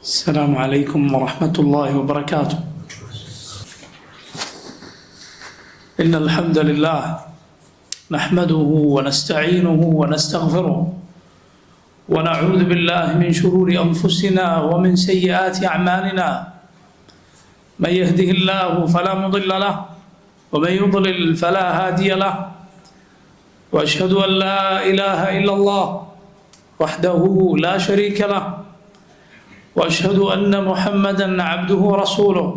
السلام عليكم ورحمة الله وبركاته. إن الحمد لله نحمده ونستعينه ونستغفره ونعوذ بالله من شرور أنفسنا ومن سيئات أعمالنا. من يهده الله فلا مضل له ومن يضلل فلا هادي له. وأشهد أن لا إله إلا الله وحده لا شريك له. وأشهد أن محمدا عبده ورسوله.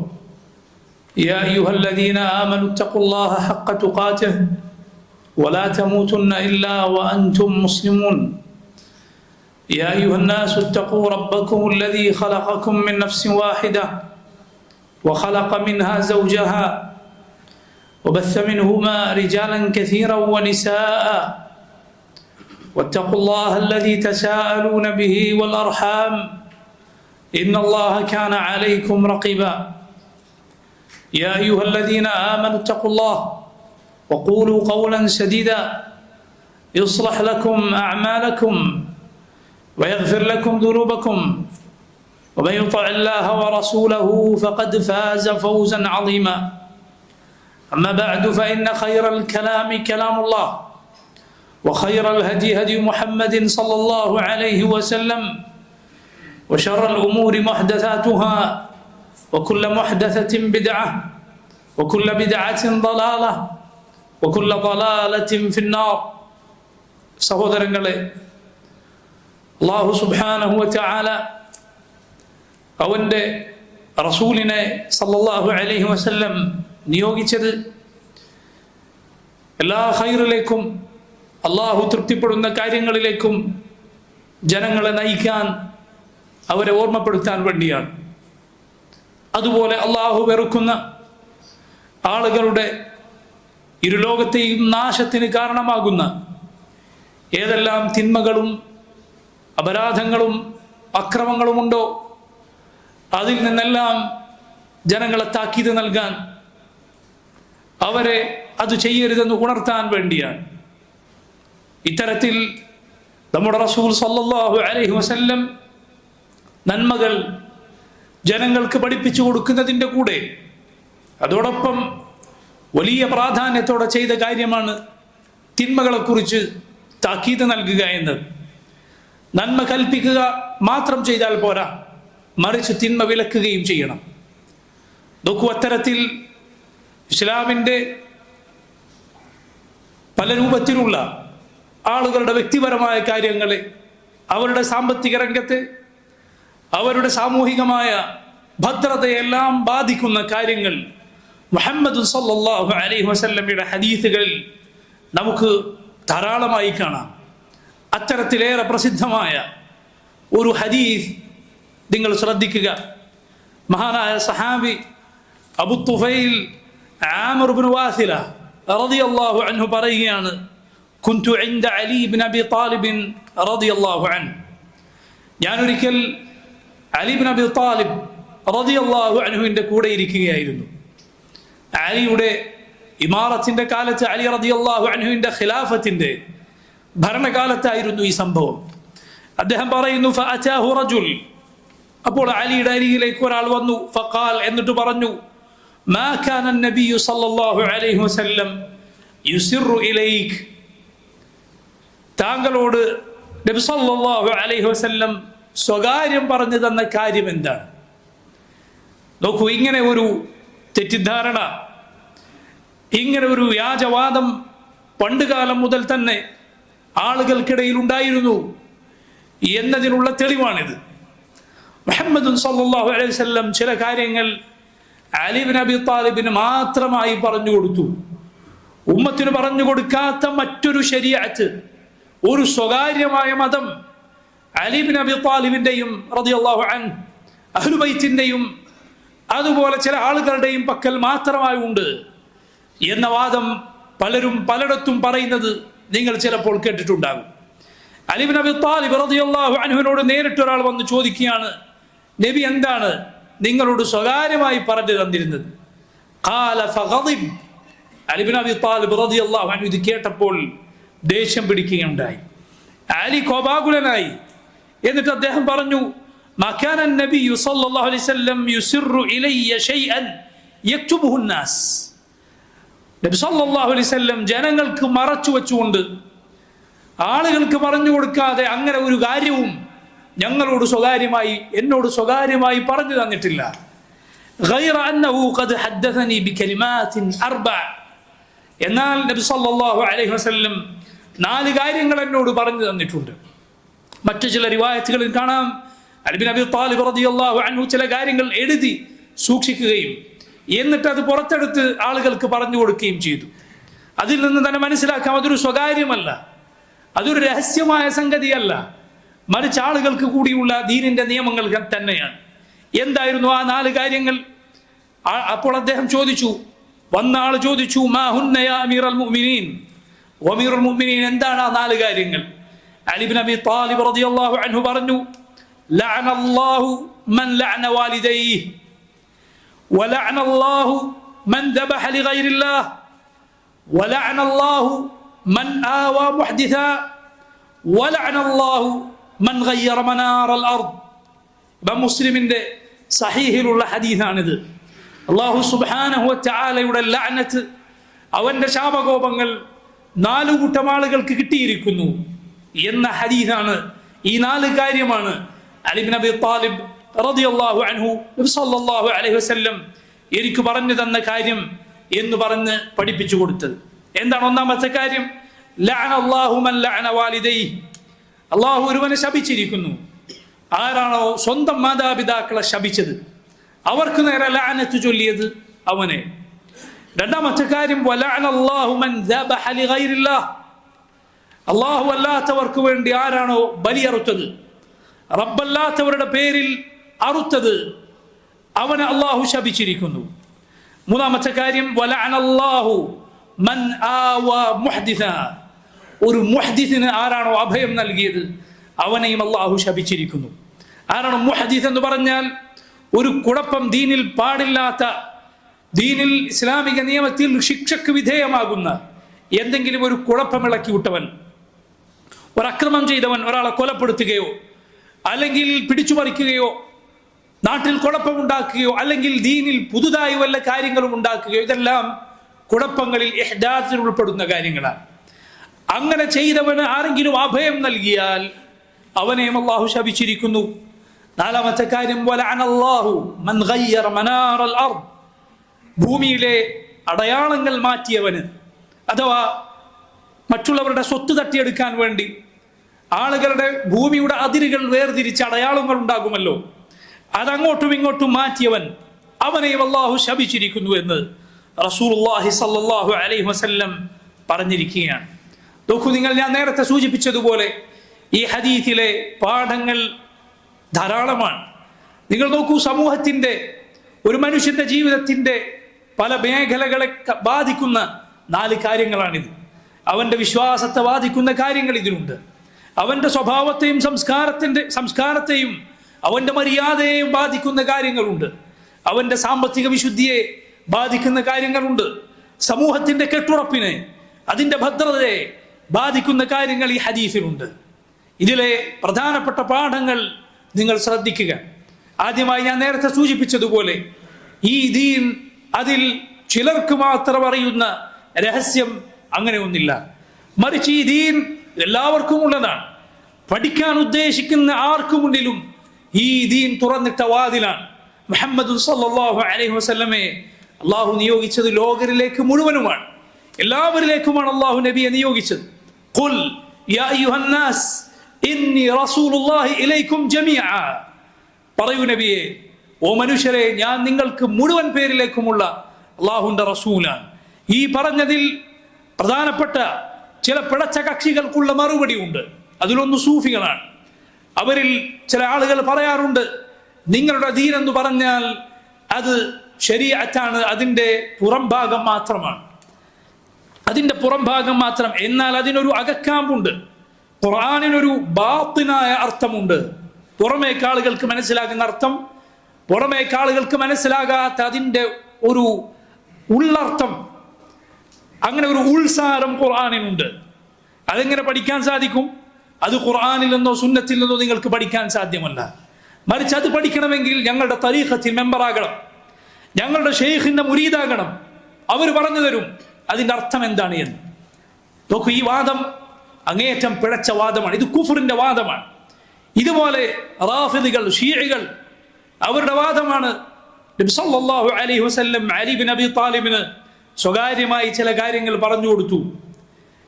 يا أيها الذين آمنوا اتقوا الله حق تقاته ولا تموتن إلا وأنتم مسلمون. يا أيها الناس اتقوا ربكم الذي خلقكم من نفس واحدة وخلق منها زوجها وبث منهما رجالا كثيرا ونساء. واتقوا الله الذي تساءلون به والأرحام إن الله كان عليكم رقيبا. يا أيها الذين آمنوا اتقوا الله وقولوا قولا سديدا يصلح لكم أعمالكم ويغفر لكم ذنوبكم. ومن يطع الله ورسوله فقد فاز فوزا عظيما. أما بعد فإن خير الكلام كلام الله وخير الهدي هدي محمد صلى الله عليه وسلم. وشر الأمور محدثاتها وكل محدثة بدعة وكل بدعة ضلالة وكل ضلالة في النار. സഹോദരങ്ങളെ, അല്ലാഹു സുബ്ഹാനഹു വ തആല അവൻ്റെ റസൂലിനെ സല്ലല്ലാഹു അലൈഹി വസല്ലം നിയോഗിച്ചത് എല്ലാ ഖൈറിലേക്കും അല്ലാഹു തൃപ്തിപ്പെടുന്ന കാര്യങ്ങളിലേക്കും ജനങ്ങളെ നയിക്കാൻ, അവരെ ഓർമ്മപ്പെടുത്താൻ വേണ്ടിയാണ്. അതുപോലെ അള്ളാഹു വെറുക്കുന്ന ആളുകളുടെ ഇരുലോകത്തെയും നാശത്തിന് കാരണമാകുന്ന ഏതെല്ലാം തിന്മകളും അപരാധങ്ങളും അക്രമങ്ങളുമുണ്ടോ അതിൽ നിന്നെല്ലാം ജനങ്ങളെ താക്കീത് നൽകാൻ, അവരെ അത് ചെയ്യരുതെന്ന് ഉണർത്താൻ വേണ്ടിയാണ്. ഇത്തരത്തിൽ നമ്മുടെ റസൂൽ സല്ലല്ലാഹു അലൈഹി വസല്ലം നന്മകൾ ജനങ്ങൾക്ക് പഠിപ്പിച്ചു കൊടുക്കുന്നതിൻ്റെ കൂടെ അതോടൊപ്പം വലിയ പ്രാധാന്യത്തോടെ ചെയ്ത കാര്യമാണ് തിന്മകളെക്കുറിച്ച് താക്കീത് നൽകുക എന്നത്. നന്മ കൽപ്പിക്കുക മാത്രം ചെയ്താൽ പോരാ, മറിച്ച് തിന്മ വിലക്കുകയും ചെയ്യണം. നോക്കൂ, അത്തരത്തിൽ ഇസ്ലാമിൻ്റെ പല രൂപത്തിലുള്ള ആളുകളുടെ വ്യക്തിപരമായ കാര്യങ്ങളെ, അവരുടെ സാമ്പത്തിക രംഗത്ത്, അവരുടെ സാമൂഹികമായ ഭദ്രതയെല്ലാം ബാധിക്കുന്ന കാര്യങ്ങൾ മുഹമ്മദ് സല്ലല്ലാഹു അലൈഹി വസല്ലമയുടെ ഹദീസുകളിൽ നമുക്ക് ധാരാളമായി കാണാം. അത്തരത്തിലേറെ പ്രസിദ്ധമായ ഒരു ഹദീസ് നിങ്ങൾ ശ്രദ്ധിക്കുക. മഹാനായ സഹാബി അബൂ തുഫൈൽ ആമിർ ഇബ്നു വാസില റളിയല്ലാഹു അൻഹു പറയുകയാണ്, കുന്തു ഇൻദ അലി ഇബ്നു അബി താലിബ് റളിയല്ലാഹു അൻഹു, ഞാനൊരിക്കൽ അലി ഇബ്നു അബി താലിബ് റളിയല്ലാഹു അൻഹുവിൻ്റെ കൂടെ ഇരിക്കുകയായിരുന്നു. അലിയുടെ ഇമാറത്തിന്റെ കാലത്ത്, അലി റളിയല്ലാഹു അൻഹുവിൻ്റെ ഖിലാഫത്തിന്റെ ഭരണകാലത്തായിരുന്നു ഈ സംഭവം. അദ്ദേഹം പറയുന്നു, ഫഅതാഹു റജുൽ, അപ്പോൾ അലിയുടെ അരികിലേക്ക് ഒരാൾ വന്നു. ഫഖാൽ, എന്നിട്ട് പറഞ്ഞു, മാ കാന നബിയ്യു സല്ലല്ലാഹു അലൈഹി വസല്ലം യുസിറു ഇലൈക്, താങ്കളോട് നബി സല്ലല്ലാഹു അലൈഹി വസല്ലം സ്വകാര്യം പറഞ്ഞു തന്ന കാര്യം എന്താണ്? നോക്കൂ, ഇങ്ങനെ ഒരു തെറ്റിദ്ധാരണ, ഇങ്ങനെ ഒരു വ്യാജവാദം പണ്ടുകാലം മുതൽ തന്നെ ആളുകൾക്കിടയിൽ ഉണ്ടായിരുന്നു എന്നതിനുള്ള തെളിവാണിത്. മുഹമ്മദ് സല്ലല്ലാഹു അലൈഹി വസല്ലം ചില കാര്യങ്ങൾ അലി ഇബ്നു അബി താലിബിന് മാത്രമായി പറഞ്ഞു കൊടുത്തു. ഉമ്മത്തിന് പറഞ്ഞു കൊടുക്കാത്ത മറ്റൊരു ശരീഅത്ത്, ഒരു സ്വകാര്യമായ മതം അലി ഇബ്നു അബി താലിബിന്റെയും റളിയല്ലാഹു അൻഹു അഹ്ലു ബൈത്തിന്റെയും അതുപോലെ ചില ആളുകളുടെയും പക്കൽ മാത്രമായി ഉണ്ട് എന്ന വാദം പലരും പലയിടത്തും പറയുന്നത് നിങ്ങൾ ചിലപ്പോൾ കേട്ടിട്ടുണ്ടാകും. അലി ഇബ്നു അബി താലിബ് റളിയല്ലാഹു അൻഹുവിനോട് നേരിട്ട് ഒരാൾ വന്ന് ചോദിക്കുകയാണ്, നബി എന്താണ് നിങ്ങളോട് സ്വകാര്യമായി പറഞ്ഞു തന്നിരുന്നത്? ഖാല ഫഗദിബ്, അലി ഇബ്നു അബി താലിബ് റളിയല്ലാഹു അൻഹു ഇത് കേട്ടപ്പോൾ ദേഷ്യം പിടിക്കുകയുണ്ടായി. അലി കോപാകുലനായി. എന്നിട്ട് അദ്ദേഹം പറഞ്ഞു, ما كان النبي صلى الله عليه وسلم يسر إلي شيئا يكتبه الناس. നബി സല്ലല്ലാഹു അലൈഹി വസല്ലം ജനങ്ങൾക്ക് മറച്ചു വെച്ചുകൊണ്ട്, ആളുകൾക്ക് പറഞ്ഞു കൊടുക്കാതെ അങ്ങനെ ഒരു കാര്യവും എന്നോട് സ്വകാര്യമായി പറഞ്ഞു തന്നിട്ടില്ല. غير أنه قد حدثني بكلمات أربع. എന്നാൽ നബി സല്ലല്ലാഹു അലൈഹി വസല്ലം 4 കാര്യങ്ങൾ എന്നോട് പറഞ്ഞു തന്നിട്ടുണ്ട്. മറ്റു ചില റിവായത്തുകളിൽ കാണാം അലി ഇബ്നു അബീ ത്വാലിബ് റളിയല്ലാഹു അൻഹു ചില കാര്യങ്ങൾ എഴുതി സൂക്ഷിക്കുകയും എന്നിട്ട് അത് പുറത്തെടുത്ത് ആളുകൾക്ക് പറഞ്ഞു കൊടുക്കുകയും ചെയ്തു. അതിൽ നിന്ന് തന്നെ മനസ്സിലാക്കാം അതൊരു സ്വകാര്യമല്ല, അതൊരു രഹസ്യമായ സംഗതിയല്ല, മറിച്ച് ആളുകൾക്ക് കൂടിയുള്ള ദീനിന്റെ നിയമങ്ങൾ തന്നെയാണ്. എന്തായിരുന്നു ആ 4 കാര്യങ്ങൾ? അപ്പോൾ അദ്ദേഹം ചോദിച്ചു, വന്ന ആൾ ചോദിച്ചു, മാ ഹുന്ന യാ അമീറൽ മുഅ്മിനീൻ, അമീറുൽ മുഅ്മിനീൻ എന്താണ് ആ 4 കാര്യങ്ങൾ? അലി ഇബ്നു അബീ ത്വാലിബ് റളിയല്ലാഹു അൻഹു പറഞ്ഞു, ലഅനല്ലാഹു മൻ ലഅന വാലിദൈഹി വലഅനല്ലാഹു മൻ ദബഹ ലിഗൈരില്ലാഹ് വലഅനല്ലാഹു മൻ ആവാ മുഹ്ദിസ വലഅനല്ലാഹു മൻ ഗയ്യറ മനാറൽ അർദ്. ഇമാം മുസ്ലിമിന്റെ സഹീഹിലുള്ള ഹദീസാണിത്. അല്ലാഹു സുബ്ഹാനഹു വ തആലയുടെ ലഅനത്ത്, അവന്റെ ശാപകോപങ്ങൾ 4 കൂട്ടം ആളുകൾക്ക് കിട്ടിയിരിക്കുന്നു എന്ന ഹദീസാണ്. ഈ 4 കാര്യമാണ് അലി ഇബ്നു അബീ ത്വാലിബ് റളിയല്ലാഹു അൻഹു നബി സല്ലല്ലാഹു അലൈഹി വസല്ലം എനിക്ക് പറഞ്ഞു തന്ന കാര്യം എന്ന് പറഞ്ഞ് പഠിപ്പിച്ചു കൊടുത്തത്. എന്താണ് ഒന്നാമത്തെ കാര്യം? ലഅനല്ലാഹു മൻ ലഅന വാലിദൈഹി. അല്ലാഹു ഒരുവനെ ശപിച്ചിരിക്കുന്നു. ആരാണോ സ്വന്തം മാതാപിതാക്കളെ ശപിച്ചത്, അവർക്ക് നേരെ ലഅനത്ത് ചൊല്ലിയത് അവനെ. രണ്ടാമത്തെ കാര്യം വലഅനല്ലാഹു മൻ ദബഹ ലിഗൈരില്ലാഹ്. അല്ലാഹു അല്ലാത്തവർക്ക് വേണ്ടി ആരാണോ ബലിയറുത്തത്, റബ്ബല്ലാത്തവരുടെ പേരിൽ അറുത്തത്, അവനെ അല്ലാഹു ശപിച്ചിരിക്കുന്നു. മൂന്നാമത്തെ കാര്യം വലഅനല്ലാഹു മൻ ആവാ മുഹ്ദിസ. ഒരു മുഹ്ദിസിന് ആരാണോ അഭയം നൽകിയത്, അവനെയും അല്ലാഹു ശപിച്ചിരിക്കുന്നു. ആരാണോ മുഹ്ദിസ് എന്ന് പറഞ്ഞാൽ ഒരു കുഴപ്പം ദീനിൽ പാടില്ലാത്ത, ദീനിൽ ഇസ്ലാമിക നിയമത്തിൽ ശിക്ഷക്ക് വിധേയമാകുന്ന എന്തെങ്കിലും ഒരു കുഴപ്പമിളക്കി വിട്ടവൻ, ഒരക്രമം ചെയ്തവൻ, ഒരാളെ കൊലപ്പെടുത്തുകയോ അല്ലെങ്കിൽ പിടിച്ചുപറിക്കുകയോ നാട്ടിൽ കുഴപ്പമുണ്ടാക്കുകയോ അല്ലെങ്കിൽ ദീനിൽ പുതുതായി വല്ല കാര്യങ്ങളും ഉണ്ടാക്കുകയോ, ഇതെല്ലാം കുഴപ്പങ്ങളിൽ ഇഹ്ദാസിൽ ഉൾപ്പെടുന്ന കാര്യങ്ങളാണ്. അങ്ങനെ ചെയ്തവന് ആരെങ്കിലും അഭയം നൽകിയാൽ അവനെയും അല്ലാഹു ശപിച്ചിരിക്കുന്നു. നാലാമത്തെ കാര്യം വലഅനല്ലാഹു മൻ ഗയ്യറ മനാറൽ അർദ്. ഭൂമിയിലെ അടയാളങ്ങൾ മാറ്റിയവന്, അഥവാ മറ്റുള്ളവരുടെ സ്വത്ത് തട്ടിയെടുക്കാൻ വേണ്ടി ആളുകളുടെ ഭൂമിയുടെ അതിരുകൾ വേർതിരിച്ച് അടയാളങ്ങൾ ഉണ്ടാകുമല്ലോ, അതങ്ങോട്ടും ഇങ്ങോട്ടും മാറ്റിയവൻ, അവനെയും അല്ലാഹു ശപിച്ചിരിക്കുന്നു എന്ന് റസൂലുള്ളാഹി സ്വല്ലല്ലാഹു അലൈഹി വസല്ലം പറഞ്ഞിരിക്കുകയാണ്. നോക്കൂ നിങ്ങൾ, ഞാൻ നേരത്തെ സൂചിപ്പിച്ചതുപോലെ ഈ ഹദീസിലെ പാഠങ്ങൾ ധാരാളമാണ്. നിങ്ങൾ നോക്കൂ, സമൂഹത്തിന്റെ, ഒരു മനുഷ്യന്റെ ജീവിതത്തിന്റെ പല മേഖലകളെ ബാധിക്കുന്ന 4 കാര്യങ്ങളാണിത്. അവന്റെ വിശ്വാസത്തെ ബാധിക്കുന്ന കാര്യങ്ങൾ ഇതിലുണ്ട്. അവന്റെ സ്വഭാവത്തെയും സംസ്കാരത്തെയും അവന്റെ മര്യാദയെയും ബാധിക്കുന്ന കാര്യങ്ങളുണ്ട്. അവന്റെ സാമ്പത്തിക വിശുദ്ധിയെ ബാധിക്കുന്ന കാര്യങ്ങളുണ്ട്. സമൂഹത്തിന്റെ കെട്ടുറപ്പിനെ, അതിന്റെ ഭദ്രതയെ ബാധിക്കുന്ന കാര്യങ്ങൾ ഈ ഹദീസിലുണ്ട്. ഇതിലെ പ്രധാനപ്പെട്ട പാഠങ്ങൾ നിങ്ങൾ ശ്രദ്ധിക്കുക. ആദ്യമായി ഞാൻ നേരത്തെ സൂചിപ്പിച്ചതുപോലെ ഈ ദീൻ, അതിൽ ചിലർക്ക് മാത്രം അറിയുന്ന രഹസ്യം അങ്ങനെ ഒന്നില്ല. മറിച്ച് ഈ ദീൻ എല്ലാവർക്കും ഉള്ളതാണ്. പഠിക്കാൻ ഉദ്ദേശിക്കുന്ന ആർക്കു മുന്നിലും ഈ ദീൻ തുറന്നിട്ട വാതിലാണ്. മുഹമ്മദ് സല്ലല്ലാഹു അലൈഹി വസല്ലമയെ അല്ലാഹു നിയോഗിച്ചത് ലോകരിലേക്ക് മുഴുവനുമാണ്, എല്ലാവരിലേക്കുമാണ് അല്ലാഹു നബിയെ നിയോഗിച്ചത്. ഖുൽ യാ അയ്യുഹന്നാസ് ഇന്നി റസൂലുള്ളാഹി ഇലൈക്കും ജമീഅ. പറയൂ നബിയെ, ഓ മനുഷ്യരെ, ഞാൻ നിങ്ങൾക്ക് മുഴുവൻ പേരിലേക്കുമുള്ള അല്ലാഹുവിന്റെ റസൂലാണ്. ഈ പറഞ്ഞതിൽ പ്രധാനപ്പെട്ട ചില പിഴച്ച കക്ഷികൾക്കുള്ള മറുപടി ഉണ്ട്. അതിലൊന്ന് സൂഫികളാണ്. അവരിൽ ചില ആളുകൾ പറയാറുണ്ട്, നിങ്ങളുടെ ദീൻ എന്ന് പറഞ്ഞാൽ അത് ശരീഅത്താണ്, അതിൻ്റെ പുറംഭാഗം മാത്രമാണ്, അതിൻ്റെ പുറംഭാഗം മാത്രം. എന്നാൽ അതിനൊരു അകക്കാമ്പുണ്ട്. ഖുർആനിനൊരു ബാത്തിനായ അർത്ഥമുണ്ട്. പുറമേക്ക് ആളുകൾക്ക് മനസ്സിലാകുന്ന അർത്ഥം, പുറമേക്ക് ആളുകൾക്ക് മനസ്സിലാകാത്ത അതിൻ്റെ ഒരു ഉള്ളർത്ഥം, അങ്ങനെ ഒരു ഉൾസാരം ഖുർആനിനുണ്ട്. അതെങ്ങനെ പഠിക്കാൻ സാധിക്കും? അത് ഖുർആനിൽ നിന്നോ സുന്നത്തിൽ നിന്നോ നിങ്ങൾക്ക് പഠിക്കാൻ സാധ്യമല്ല. മറിച്ച് അത് പഠിക്കണമെങ്കിൽ ഞങ്ങളുടെ തരീഖത്തിൽ മെമ്പറാകണം, ഞങ്ങളുടെ ഷെയ്ഖിന്റെ മുരീദാകണം, അവർ പറഞ്ഞു തരും അതിൻ്റെ അർത്ഥം എന്താണ് എന്ന്. നോക്കൂ, ഈ വാദം അങ്ങേയറ്റം പിഴച്ച വാദമാണ്. ഇത് കുഫറിന്റെ വാദമാണ്. ഇതുപോലെ റാഫിദികൾ, ഷീഇകൾ അവരുടെ വാദമാണ്. നബി സല്ലല്ലാഹു അലൈഹി വസല്ലം അലി ബിൻ അബി താലിബിന് സ്വകാര്യമായി ചില കാര്യങ്ങൾ പറഞ്ഞു കൊടുത്തു.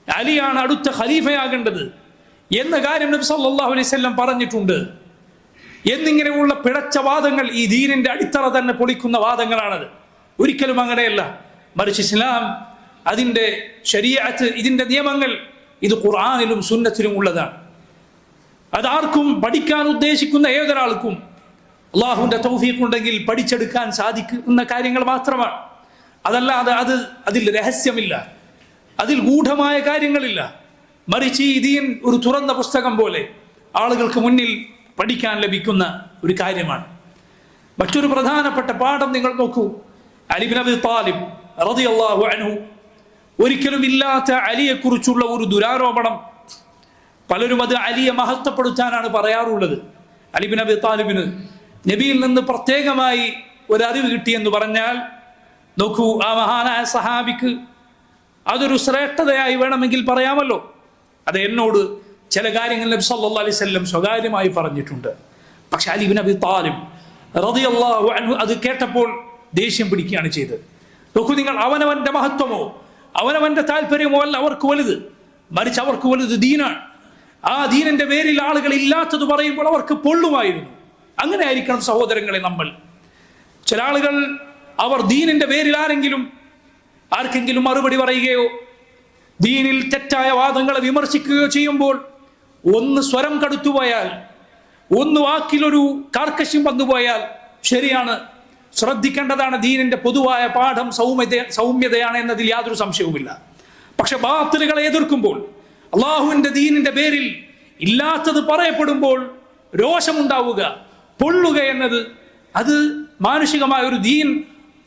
അലിയാണ് അടുത്ത ഖലീഫയാകേണ്ടത് എന്ന കാര്യം നബി സല്ലല്ലാഹു അലൈഹി വസല്ലം പറഞ്ഞിട്ടുണ്ട് എന്നിങ്ങനെയുള്ള പിഴച്ച വാദങ്ങൾ ഈ ദീനിന്റെ അടിത്തറ തന്നെ പൊളിക്കുന്ന വാദങ്ങളാണത്. ഒരിക്കലും അങ്ങനെയല്ല. മറിച്ച് ഇസ്ലാം, അതിൻ്റെ ശരീഅത്ത്, ഇതിൻ്റെ നിയമങ്ങൾ ഇത് ഖുർആനിലും സുന്നത്തിലും ഉള്ളതാണ്. അതാർക്കും പഠിക്കാൻ ഉദ്ദേശിക്കുന്ന ഏതൊരാൾക്കും അള്ളാഹുവിൻ്റെ തൗഫീഖ് ഉണ്ടെങ്കിൽ പഠിച്ചെടുക്കാൻ സാധിക്കുന്ന കാര്യങ്ങൾ മാത്രമാണ്. അതല്ലാതെ അതിൽ രഹസ്യമില്ല, അതിൽ ഗൂഢമായ കാര്യങ്ങളില്ല. മറിച്ച് ഈ ദീൻ ഒരു തുറന്ന പുസ്തകം പോലെ ആളുകൾക്ക് മുന്നിൽ പഠിക്കാൻ ലഭിക്കുന്ന ഒരു കാര്യമാണ്. മറ്റൊരു പ്രധാനപ്പെട്ട പാഠം നിങ്ങൾ നോക്കൂ. അലി ഇബ്നു അബി താലിബ് റളിയല്ലാഹു അൻഹു, ഒരിക്കലും ഇല്ലാത്ത അലിയെക്കുറിച്ചുള്ള ഒരു ദുരാരോപണം, പലരും അത് അലിയെ മഹത്വപ്പെടുത്താനാണ് പറയാറുള്ളത്. അലി ഇബ്നു അബി താലിബിന് നബിയിൽ നിന്ന് പ്രത്യേകമായി ഒരറിവ് കിട്ടിയെന്ന് പറഞ്ഞാൽ, നോക്കൂ, ആ മഹാനായ സഹാബിക്ക് അതൊരു ശ്രേഷ്ഠതയായി വേണമെങ്കിൽ പറയാമല്ലോ. അത് എന്നോട് ചില കാര്യങ്ങൾ നബി സല്ലല്ലാഹു അലൈഹി വസല്ലം സ്വകാര്യമായി പറഞ്ഞിട്ടുണ്ട്. പക്ഷെ അലി ഇബ്നു അബി താലിബ് റളിയല്ലാഹു അൻഹു അത് കേട്ടപ്പോൾ ദേഷ്യം പിടിക്കുകയാണ് ചെയ്തത്. നോക്കൂ നിങ്ങൾ, അവനവന്റെ മഹത്വമോ അവനവന്റെ താല്പര്യമോ അല്ല അവർക്ക് വലുത്, മറിച്ച് അവർക്ക് വലുത് ദീനാണ്. ആ ദീനിന്റെ പേരിൽ ആളുകൾ ഇല്ലാത്തത് പറയുമ്പോൾ അവർക്ക് പൊള്ളുമായിരുന്നു. അങ്ങനെ ആയിരിക്കണം സഹോദരങ്ങളെ നമ്മൾ. ചില ആളുകൾ അവർ ദീനിന്റെ പേരിൽ ആർക്കെങ്കിലും മറുപടി പറയുകയോ ദീനിൽ തെറ്റായ വാദങ്ങളെ വിമർശിക്കുകയോ ചെയ്യുമ്പോൾ ഒന്ന് സ്വരം കടുത്തുപോയാൽ, ഒന്ന് വാക്കിലൊരു കാർക്കശ്യം വന്നുപോയാൽ ശരിയാണ്, ശ്രദ്ധിക്കേണ്ടതാണ്. ദീനിന്റെ പൊതുവായ പാഠം സൗമ്യതയാണ് എന്നതിൽ യാതൊരു സംശയവുമില്ല. പക്ഷെ ബാത്തിലുകളെ എതിർക്കുമ്പോൾ, അള്ളാഹുവിന്റെ ദീനിന്റെ പേരിൽ ഇല്ലാത്തത് പറയപ്പെടുമ്പോൾ രോഷമുണ്ടാവുക, പൊള്ളുക എന്നത് അത് മാനുഷികമായ ഒരു ദീൻ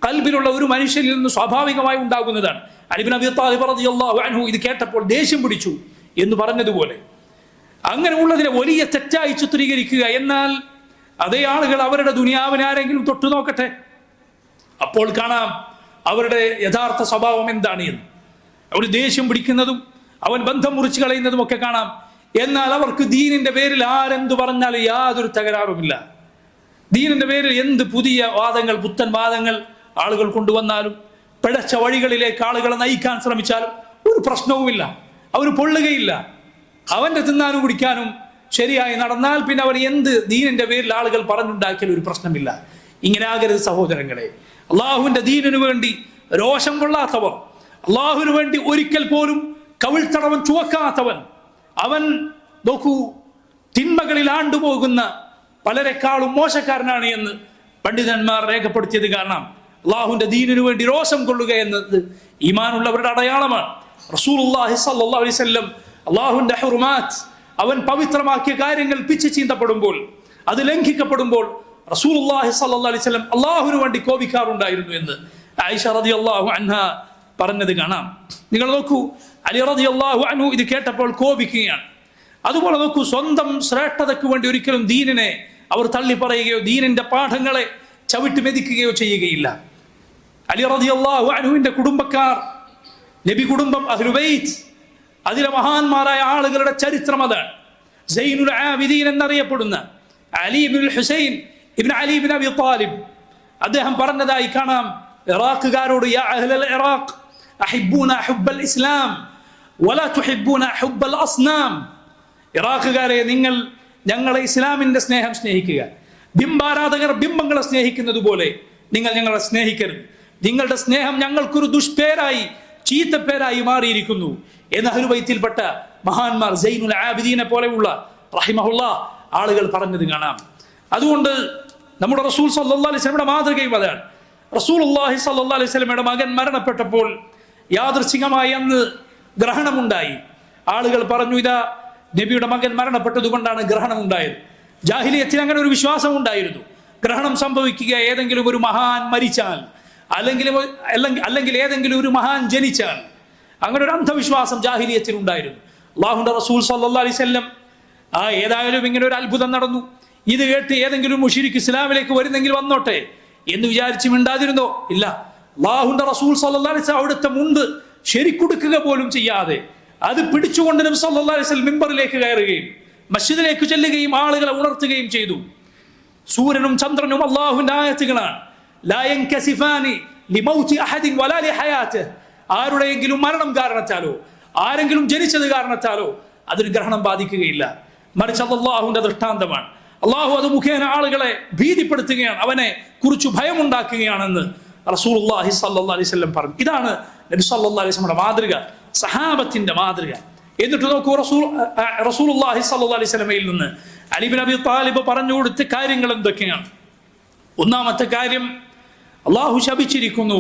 ഖൽബിലുള്ള ഒരു മനുഷ്യനിൽ നിന്ന് സ്വാഭാവികമായി ഉണ്ടാകുന്നതാണ്. അലി ഇബ്നു അബി താലിബ് റളിയല്ലാഹു അൻഹു ഇത് കേട്ടപ്പോൾ ദേഷ്യം പിടിച്ചു എന്ന് പറഞ്ഞതുപോലെ അങ്ങനെയുള്ളതിനെ വലിയ തെറ്റായി ചിത്രീകരിക്കുക. എന്നാൽ അതേ ആളുകൾ അവരുടെ ദുനിയാവിനെ ആരെങ്കിലും തൊട്ടു നോക്കട്ടെ, അപ്പോൾ കാണാം അവരുടെ യഥാർത്ഥ സ്വഭാവം എന്താണ് എന്ന്. അവർ ദേഷ്യം പിടിക്കുന്നതും അവൻ ബന്ധം മുറിച്ചു കളയുന്നതും ഒക്കെ കാണാം. എന്നാൽ അവർക്ക് ദീനിന്റെ പേരിൽ ആരെന്ത് പറഞ്ഞാലും യാതൊരു തകരാറുമില്ല. ദീനിന്റെ പേരിൽ എന്ത് പുതിയ വാദങ്ങൾ, പുത്തൻ വാദങ്ങൾ ആളുകൾ കൊണ്ടുവന്നാലും, പിഴച്ച വഴികളിലേക്ക് ആളുകളെ നയിക്കാൻ ശ്രമിച്ചാലും ഒരു പ്രശ്നവുമില്ല, അവർ പൊള്ളുകയില്ല. അവന്റെ തിന്നാനും കുടിക്കാനും ശരിയായി നടന്നാൽ പിന്നെ അവർ എന്ത് ദീനിന്റെ പേരിൽ ആളുകൾ പറഞ്ഞുണ്ടാക്കിയാൽ ഒരു പ്രശ്നമില്ല. ഇങ്ങനെ ആകരുത് സഹോദരങ്ങളെ. അള്ളാഹുവിന്റെ ദീനിനു വേണ്ടി രോഷം കൊള്ളാത്തവർ, അള്ളാഹുവിന് വേണ്ടി ഒരിക്കൽ പോലും കവിൾത്തടവൻ ചുവക്കാത്തവൻ, അവൻ നോക്കൂ തിന്മകളിൽ ആണ്ടുപോകുന്ന പലരെക്കാളും മോശക്കാരനാണ് എന്ന് പണ്ഡിതന്മാർ രേഖപ്പെടുത്തിയത്. കാരണം അള്ളാഹുവിന്റെ ദീനിനു വേണ്ടി രോഷം കൊള്ളുക എന്നത് ഈമാനുള്ളവരുടെ അടയാളമാണ്. റസൂലുള്ളാഹി സ്വല്ലല്ലാഹു അലൈഹി വസല്ലം അള്ളാഹുവിന്റെ ഹുർമാത്ത്, അവൻ പവിത്രമാക്കിയ കാര്യങ്ങൾ പിച്ച് ചീന്തപ്പെടുമ്പോൾ, അത് ലംഘിക്കപ്പെടുമ്പോൾ റസൂലുള്ളാഹി സ്വല്ലല്ലാഹു അലൈഹി വസല്ലം അള്ളാഹുവിന് വേണ്ടി കോപിക്കാറുണ്ടായിരുന്നു എന്ന് ആയിഷ റളിയല്ലാഹു അൻഹ പറഞ്ഞത് കാണാം. നിങ്ങൾ നോക്കൂ, അലി റളിയല്ലാഹു അൻഹു ഇത് കേട്ടപ്പോൾ കോപിക്കുകയാണ്. അതുപോലെ നോക്കൂ, സ്വന്തം ശ്രേഷ്ഠതയ്ക്ക് വേണ്ടി ഒരിക്കലും ദീനിനെ അവർ തള്ളി പറയുകയോ ദീനിന്റെ പാഠങ്ങളെ ചവിട്ടി മെതിക്കുകയോ ചെയ്യുകയില്ല. അലി റളിയല്ലാഹു അൻഹുവിന്റെ കുടുംബക്കാർ, നബി കുടുംബം, അഹ്ലുൽ ബൈത്ത്, അതിലെ മഹാന്മാരായ ആളുകളുടെ ചരിത്രം അതാണ്. സൈനുൽ ആബിദീൻ എന്നറിയപ്പെടുന്ന അലി ഇബ്നുൽ ഹുസൈൻ ഇബ്നു അലി ഇബ്നു അബി താലിബ് അദ്ദേഹം പറഞ്ഞതായി കാണാം ഇറാഖുകാരോട്, യാ അഹ്ലൽ ഇറാഖ് അഹിബ്ബൂന ഹുബ്ബൽ ഇസ്ലാം വലാ തുഹിബ്ബൂന ഹുബ്ബൽ അസ്നാം. ഇറാഖുകാരെ, നിങ്ങൾ ഞങ്ങളെ ഇസ്ലാമിന്റെ സ്നേഹം സ്നേഹിക്കുക, ബിംബാരാധകർ ബിംബങ്ങളെ സ്നേഹിക്കുന്നത് പോലെ നിങ്ങൾ ഞങ്ങളെ സ്നേഹിക്കരുത്. നിങ്ങളുടെ സ്നേഹം ഞങ്ങൾക്കൊരു ദുഷ്പേരായി, ചീത്തപ്പേരായി മാറിയിരിക്കുന്നു എന്ന് അഹ്ലുൽ ബൈത്തിൽപ്പെട്ട മഹാന്മാർ സൈനുൽ ആബിദീനെ പോലെയുള്ള റഹിമഹുല്ലാഹ് ആളുകൾ പറഞ്ഞത് കാണാം. അതുകൊണ്ട് നമ്മുടെ റസൂൽ സല്ലല്ലാഹു അലൈഹി വസല്ലമയുടെ മാതൃകയും അതാണ്. റസൂലുള്ളാഹി സ്വല്ലല്ലാഹു അലൈഹി വസല്ലമയുടെ മകൻ മരണപ്പെട്ടപ്പോൾ യാദൃച്ഛികമായി അന്ന് ഗ്രഹണമുണ്ടായി. ആളുകൾ പറഞ്ഞു, ഇതാ നബിയുടെ മകൻ മരണപ്പെട്ടത് കൊണ്ടാണ് ഗ്രഹണം ഉണ്ടായത്. ജാഹിലിയത്തിൽ അങ്ങനെ ഒരു വിശ്വാസം ഉണ്ടായിരുന്നു. ഗ്രഹണം സംഭവിക്കുക ഏതെങ്കിലും ഒരു മഹാൻ മരിച്ചാൽ, അല്ലെങ്കിൽ ഏതെങ്കിലും ഒരു മഹാൻ ജനിച്ചാൽ, അങ്ങനെ ഒരു അന്ധവിശ്വാസം ജാഹിലിയത്തിൽ ഉണ്ടായിരുന്നു. അല്ലാഹുവിന്റെ റസൂൽ സല്ലല്ലാഹു അലൈഹി വസല്ലം ഏതായാലും ഇങ്ങനെ ഒരു അത്ഭുതം നടന്നു, ഇത് കേട്ട് ഏതെങ്കിലും മുശ്രിക്ക് ഇസ്ലാമിലേക്ക് വരുന്നെങ്കിൽ വന്നോട്ടെ എന്ന് വിചാരിച്ച് മിണ്ടാതിരുന്നോ? ഇല്ല. അല്ലാഹുവിന്റെ റസൂൽ സല്ലല്ലാഹു അലൈഹി വസല്ലം അവിടുത്തെ മുണ്ട് ശരിക്കൊടുക്കുക പോലും ചെയ്യാതെ അത് പിടിച്ചുകൊണ്ട് നബി സല്ലല്ലാഹു അലൈഹി വസല്ലം മിമ്പറിലേക്ക് കയറുകയും മസ്ജിദിലേക്ക് ചെല്ലുകയും ആളുകളെ ഉണർത്തുകയും ചെയ്തു. സൂര്യനും ചന്ദ്രനും അല്ലാഹുവിന്റെ ആയത്തുകളാണ്. ലാ യൻകസിഫാനി ലിമൗതി അഹദിൻ വലാ ലിഹയാതിഹി. ആരുടെയെങ്കിലും മരണം കാരണത്താലോ ആരെങ്കിലും ജനിച്ചത് കാരണത്താലോ അതിന് ഗ്രഹണം ബാധിക്കുകയില്ല. മറിച്ച് അല്ലാഹുവിന്റെ ദൃഷ്ടാന്തമാണ്. അല്ലാഹു അത് മുഖേന ആളുകളെ ഭീതിപ്പെടുത്തുകയാണ്, അവനെ കുറിച്ച് ഭയമുണ്ടാക്കുകയാണെന്ന് റസൂലുള്ളാഹി സ്വല്ലല്ലാഹു അലൈഹി വസല്ലം പറഞ്ഞു. ഇതാണ് നബി സല്ലല്ലാഹു അലൈഹി വസല്ലമയുടെ മാതൃക, സഹാബത്തിന്റെ മാതൃക. എന്നിട്ട് നോക്കൂ, റസൂലുള്ളാഹി സ്വല്ലല്ലാഹു അലൈഹി വസല്ലമയിൽ നിന്ന് അലി ഇബ്നു അബീ താലിബ് പറഞ്ഞു കൊടുത്ത കാര്യങ്ങൾ എന്തൊക്കെയാണ്? ഒന്നാമത്തെ കാര്യം, അല്ലാഹു ശപിച്ചിരിക്കുന്നു,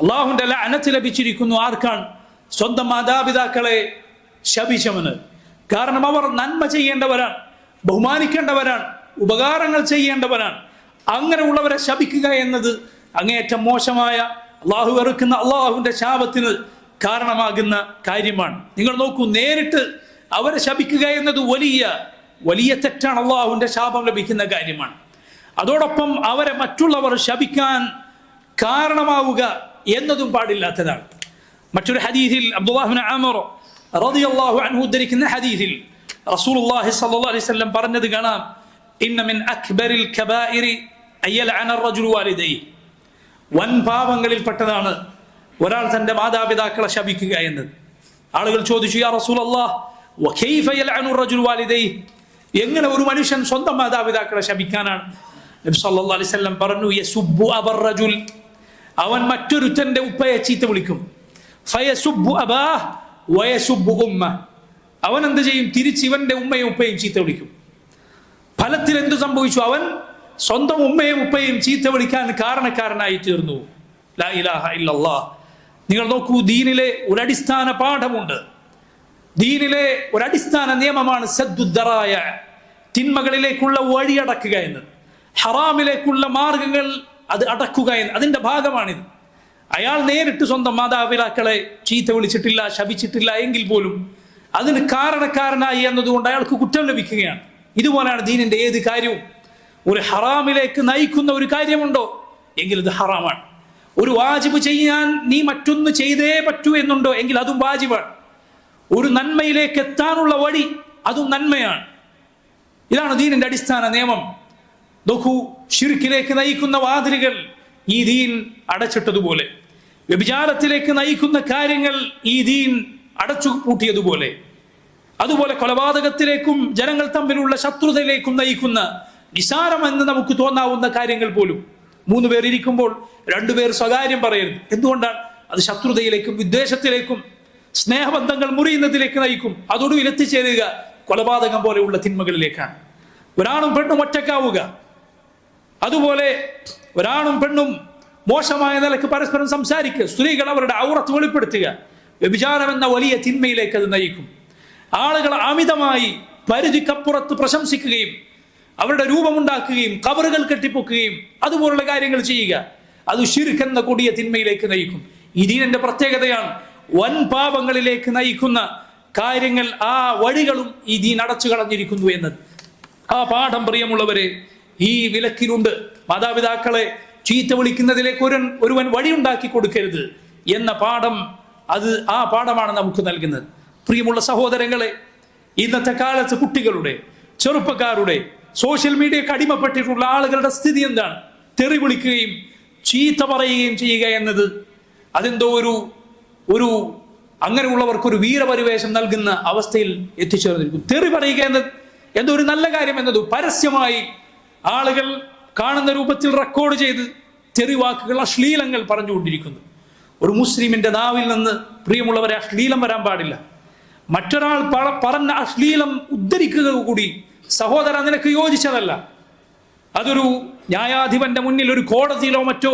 അല്ലാഹുവിന്റെ ലഅനത്ത് ലഭിച്ചിരിക്കുന്നു. ആർക്കാണ്? സ്വന്തം മാതാപിതാക്കളെ ശപിച്ചവന്. കാരണം അവർ നന്മ ചെയ്യേണ്ടവരാണ്, ബഹുമാനിക്കേണ്ടവരാണ്, ഉപകാരങ്ങൾ ചെയ്യേണ്ടവരാണ്. അങ്ങനെയുള്ളവരെ ശപിക്കുക എന്നത് അങ്ങേയറ്റം മോശമായ, അള്ളാഹു വെറുക്കുന്ന അള്ളാഹുവിന്റെ ശാപത്തിന് കാരണമാകുന്ന കാര്യമാണ്. നിങ്ങൾ നോക്കൂ, നേരിട്ട് അവരെ ശപിക്കുക എന്നത് വലിയ വലിയ തെറ്റാണ്, അള്ളാഹുവിന്റെ ശാപം ലഭിക്കുന്ന കാര്യമാണ്. അതോടൊപ്പം അവരെ മറ്റുള്ളവർ ശപിക്കാൻ കാരണമാവുക എന്നതും പാടില്ലാത്തതാണ്. മറ്റൊരു ഹദീസിൽ അബ്ദുല്ലാഹ് ഇബ്നു അമർ റളിയല്ലാഹു അൻഹു ഉദ്ധരിക്കുന്ന ഹദീസിൽ റസൂലുള്ളാഹി സ്വല്ലല്ലാഹു അലൈഹി വസല്ലം പറഞ്ഞത് കാണാം, ഇന്ന മിൻ അക്ബറിൽ കബായിരി അയൽഅന റജുലു വാലിദൈഹി. വൻ പാപങ്ങളിൽപ്പെട്ടതാണ് ഒരാൾ തന്റെ മാതാപിതാക്കളെ ശപിക്കുക എന്നത്. ആളുകൾ ചോദിച്ചു, യാ റസൂലല്ലാഹ് വകൈഫ യൽഅനു റജുലു വാലിദൈഹി, എങ്ങനെ ഒരു മനുഷ്യൻ സ്വന്തം മാതാപിതാക്കളെ ശപിക്കാനാണ്? നബി സല്ലല്ലാഹു അലൈഹി വസല്ലം പറഞ്ഞു, യസുബ്ബു അബർ റജുൽ, അവൻ മറ്റൊരുത്തന്റെ ഉപ്പയെ ചീത്ത വിളിക്കും. ഫയസുബ്ബു അബാഹ് വയസുബ്ബു ഉമ്മ, അവൻ എന്ത് ചെയ്യും? തിരിച്ച് ഇവന്റെ ഉമ്മയും ഉപ്പയും ചീത്ത വിളിക്കും. ഫലത്തിൽ എന്തു സംഭവിച്ചു? അവൻ സ്വന്തം ഉമ്മയും ഉപ്പയും ചീത്ത വിളിക്കാൻ കാരണക്കാരനായി തീർന്നു. ലാ ഇലാഹ ഇല്ലല്ലാഹ്. നിങ്ങൾ നോക്കൂ, ദീനിലെ ഒരു അടിസ്ഥാന പാഠമുണ്ട്, ദീനിലെ ഒരു അടിസ്ഥാന നിയമമാണ് സദ്ദുദ്ദറായ, തിന്മകളിലേക്കുള്ള വഴി അടക്കുക എന്ന്, ഹറാമിലേക്കുള്ള മാർഗങ്ങൾ അത് അടക്കുക എന്ന്, അതിന്റെ ഭാഗമാണിത്. അയാൾ നേരിട്ട് സ്വന്തം മാതാപിതാക്കളെ ചീത്ത വിളിച്ചിട്ടില്ല, ശപിച്ചിട്ടില്ല എങ്കിൽ പോലും അതിന് കാരണക്കാരനായി എന്നതുകൊണ്ട് അയാൾക്ക് കുറ്റം ലഭിക്കുകയാണ്. ഇതുപോലെയാണ് ദീനിന്റെ ഏത് കാര്യവും. ഒരു ഹറാമിലേക്ക് നയിക്കുന്ന ഒരു കാര്യമുണ്ടോ എങ്കിൽ ഇത് ഹറാമാണ്. ഒരു വാജിബ് ചെയ്യാൻ നീ മറ്റൊന്ന് ചെയ്തേ പറ്റൂ എന്നുണ്ടോ എങ്കിൽ അതും വാജിബാണ്. ഒരു നന്മയിലേക്ക് എത്താനുള്ള വഴി അതും നന്മയാണ്. ഇതാണ് ദീനിന്റെ അടിസ്ഥാന നിയമം. നോക്കൂ, ശിർക്കിലേക്ക് നയിക്കുന്ന വാതിലുകൾ ഈ ദീൻ അടച്ചിട്ടതുപോലെ, വ്യഭിചാരത്തിലേക്ക് നയിക്കുന്ന കാര്യങ്ങൾ ഈ ദീൻ അടച്ചു പൂട്ടിയതുപോലെ, അതുപോലെ കൊലപാതകത്തിലേക്കും ജനങ്ങൾ തമ്മിലുള്ള ശത്രുതയിലേക്കും നയിക്കുന്ന നിസാരമെന്ന് നമുക്ക് തോന്നാവുന്ന കാര്യങ്ങൾ പോലും, 3 പേർ ഇരിക്കുമ്പോൾ 2 പേർ സ്വകാര്യം പറയരുത്. എന്തുകൊണ്ടാണ്? അത് ശത്രുതയിലേക്കും വിദ്വേഷത്തിലേക്കും സ്നേഹബന്ധങ്ങൾ മുറിയുന്നതിലേക്ക് നയിക്കും. അതോടും എത്തിച്ചേരുക കൊലപാതകം പോലെയുള്ള തിന്മകളിലേക്കാണ്. ഒരാണും പെണ്ണും ഒറ്റക്കാവുക, അതുപോലെ ഒരാണും പെണ്ണും മോശമായ നിലക്ക് പരസ്പരം സംസാരിക്കുക, സ്ത്രീകൾ അവരുടെ ഔറത്ത് വെളിപ്പെടുത്തുക, വ്യഭിചാരം എന്ന വലിയ തിന്മയിലേക്ക് അത് നയിക്കും. ആളുകൾ അമിതമായി പരിധിക്കപ്പുറത്ത് പ്രശംസിക്കുകയും അവരുടെ രൂപമുണ്ടാക്കുകയും ഖബറുകൾ കെട്ടിപ്പൊക്കുകയും അതുപോലുള്ള കാര്യങ്ങൾ ചെയ്യുക, അത് ശിർക്ക് എന്ന കൊടിയ തിന്മയിലേക്ക് നയിക്കും. ഈ ദീനിന്റെ പ്രത്യേകതയാണ്, വൻ പാപങ്ങളിലേക്ക് നയിക്കുന്ന കാര്യങ്ങൾ, ആ വഴികളും ഈ ദീൻ അടച്ചു കളഞ്ഞിരിക്കുന്നു എന്നത്. ആ പാഠം പ്രിയമുള്ളവരെ ഈ വിലക്കിലുണ്ട്. മാതാപിതാക്കളെ ചീത്ത വിളിക്കുന്നതിലേക്ക് ഒരുവൻ വഴിയുണ്ടാക്കി കൊടുക്കരുത് എന്ന പാഠം, ആ പാഠമാണ് നമുക്ക് നൽകുന്നത്. പ്രിയമുള്ള സഹോദരങ്ങളെ, ഇന്നത്തെ കാലത്ത് കുട്ടികളുടെ, ചെറുപ്പക്കാരുടെ, സോഷ്യൽ മീഡിയക്ക് അടിമപ്പെട്ടിട്ടുള്ള ആളുകളുടെ സ്ഥിതി എന്താണ്? തെറി വിളിക്കുകയും ചീത്ത പറയുകയും ചെയ്യുക എന്നത് അതെന്തോ ഒരു അങ്ങനെയുള്ളവർക്കൊരു വീരപരിവേഷം നൽകുന്ന അവസ്ഥയിൽ എത്തിച്ചേർന്നിരിക്കും. തെറി പറയുക എന്നത് എന്തോ ഒരു നല്ല കാര്യം എന്നത് പരസ്യമായി ആളുകൾ കാണുന്ന രൂപത്തിൽ റെക്കോർഡ് ചെയ്ത് തെറി വാക്കുകൾ, അശ്ലീലങ്ങൾ പറഞ്ഞുകൊണ്ടിരിക്കുന്നു. ഒരു മുസ്ലിമിന്റെ നാവിൽ നിന്ന് പ്രിയമുള്ളവരെ അശ്ലീലം വരാൻ പാടില്ല. മറ്റൊരാൾ പറഞ്ഞ അശ്ലീലം ഉദ്ധരിക്കുക കൂടി സഹോദര നിനക്ക് യോജിച്ചതല്ല. അതൊരു ന്യായാധിപന്റെ മുന്നിൽ, ഒരു കോടതിയിലോ മറ്റോ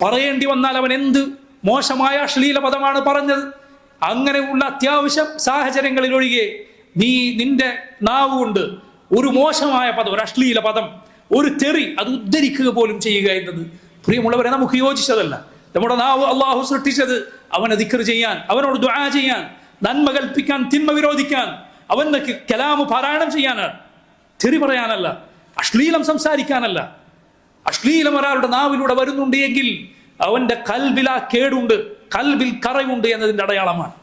പറയേണ്ടി വന്നാൽ അവൻ എന്ത് മോശമായ അശ്ലീല പദമാണ് പറഞ്ഞത്. അങ്ങനെയുള്ള അത്യാവശ്യ സാഹചര്യങ്ങളിൽ ഒഴികെ നീ നിന്റെ നാവ് കൊണ്ട് ഒരു മോശമായ പദം, ഒരു അശ്ലീല പദം, ഒരു തെറി അത് ഉദ്ധരിക്കുക പോലും ചെയ്യുക എന്നത് പ്രിയമുള്ളവരെ നമുക്ക് യോജിച്ചതല്ല. നമ്മുടെ നാവ് അള്ളാഹു സൃഷ്ടിച്ചത് അവനെ ദിക്ർ ചെയ്യാൻ, അവനോട് ദുആ ചെയ്യാൻ, നന്മ കൽപ്പിക്കാൻ, തിന്മ വിരോധിക്കാൻ, അവന് കലാമ് പാരായണം ചെയ്യാനാണ്, തെറി പറയാനല്ല. അശ്ലീലം സംസാരിക്കാനല്ല. അശ്ലീലം ഒരാളുടെ നാവിലൂടെ വരുന്നുണ്ട് എങ്കിൽ അവന്റെ കൽബിൽ ആ കേടുണ്ട്, കൽബിൽ കറയുണ്ട് എന്നതിന്റെ അടയാളമാണ്.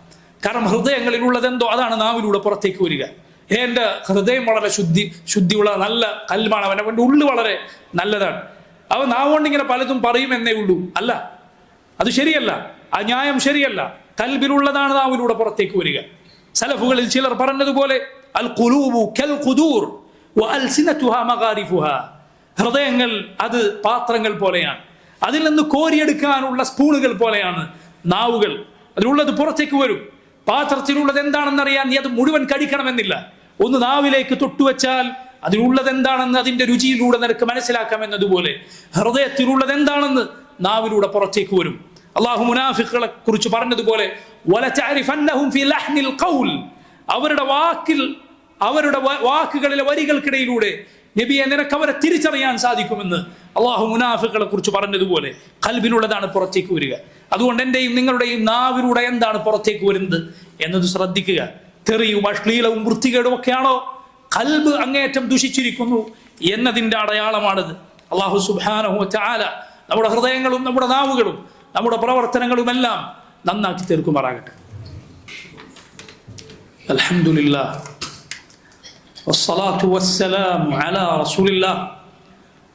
കാരണം ഹൃദയങ്ങളിലുള്ളത് എന്തോ അതാണ് നാവിലൂടെ പുറത്തേക്ക് വരിക. എൻ്റെ ഹൃദയം വളരെ ശുദ്ധിയുള്ള നല്ല കൽബാണ്, അവൻ്റെ ഉള്ളു വളരെ നല്ലതാണ്, അവൻ നാവുകൊണ്ട് ഇങ്ങനെ പലതും പറയുമെന്നേ ഉള്ളൂ. അല്ല, അത് ശരിയല്ല, ആ ന്യായം ശരിയല്ല. കൽബിലുള്ളതാണ് നാവിലൂടെ പുറത്തേക്ക് വരിക. സലഫുകളിൽ ചിലർ പറഞ്ഞതുപോലെ അൽ ഖുലൂബു കൽ ഖുദൂർ വഅൽസിനതുഹാ മഗാരിഫുഹാ, ഹൃദയങ്ങൾ അത് പാത്രങ്ങൾ പോലെയാണ്, അതിൽ നിന്ന് കോരിയെടുക്കാനുള്ള സ്പൂണുകൾ പോലെയാണ് നാവുകൾ. അതിലുള്ളത് പുറത്തേക്ക് വരും. പാത്രത്തിലുള്ളത് എന്താണെന്നറിയാൻ നീ അത് മുഴുവൻ കഴിക്കണമെന്നില്ല. ഒന്ന് നാവിലേക്ക് തൊട്ടുവെച്ചാൽ അതിലുള്ളത് എന്താണെന്ന് അതിന്റെ രുചിയിലൂടെ നിനക്ക് മനസ്സിലാക്കാം എന്നതുപോലെ ഹൃദയത്തിലുള്ളത് എന്താണെന്ന് നാവിലൂടെ പുറത്തേക്ക് വരും. അള്ളാഹു മുനാഫിഖുകളെ കുറിച്ച് പറഞ്ഞതുപോലെ വലതഅരിഫന്നഹും ഫീ ലഹ്നിൽ ഖൗൽ, അവരുടെ വാക്കുകളിലെ വരികൾക്കിടയിലൂടെ നബിയെ നിനക്ക് അവരെ തിരിച്ചറിയാൻ സാധിക്കുമെന്ന് അള്ളാഹു മുനാഫിഖുകളെ കുറിച്ച് പറഞ്ഞതുപോലെ ഖൽബിലുള്ളതാണ് പുറത്തേക്ക് വരിക. അതുകൊണ്ട് എന്റെയും നിങ്ങളുടെയും നാവിലൂടെ എന്താണ് പുറത്തേക്ക് വരുന്നത് എന്നത് ശ്രദ്ധിക്കുക. തെറിയും അശ്ലീലവും വൃത്തികേടും ഒക്കെയാണോ ഖൽബ് അങ്ങേയറ്റം ദുഷിച്ചിരിക്കുന്നു എന്നതിന്റെ അടയാളമാണിത്. അള്ളാഹു സുബ്ഹാനഹു വ തആല നമ്മുടെ ഹൃദയങ്ങളും നമ്മുടെ നാവുകളും നമ്മുടെ പ്രവർത്തനങ്ങളുമെല്ലാം നന്നാക്കി തീർക്കുമാറാകട്ടെ. അൽഹംദുലില്ലാഹ് വസ്സലാത്തു വസ്സലാമു അലാ റസൂലില്ലാഹ്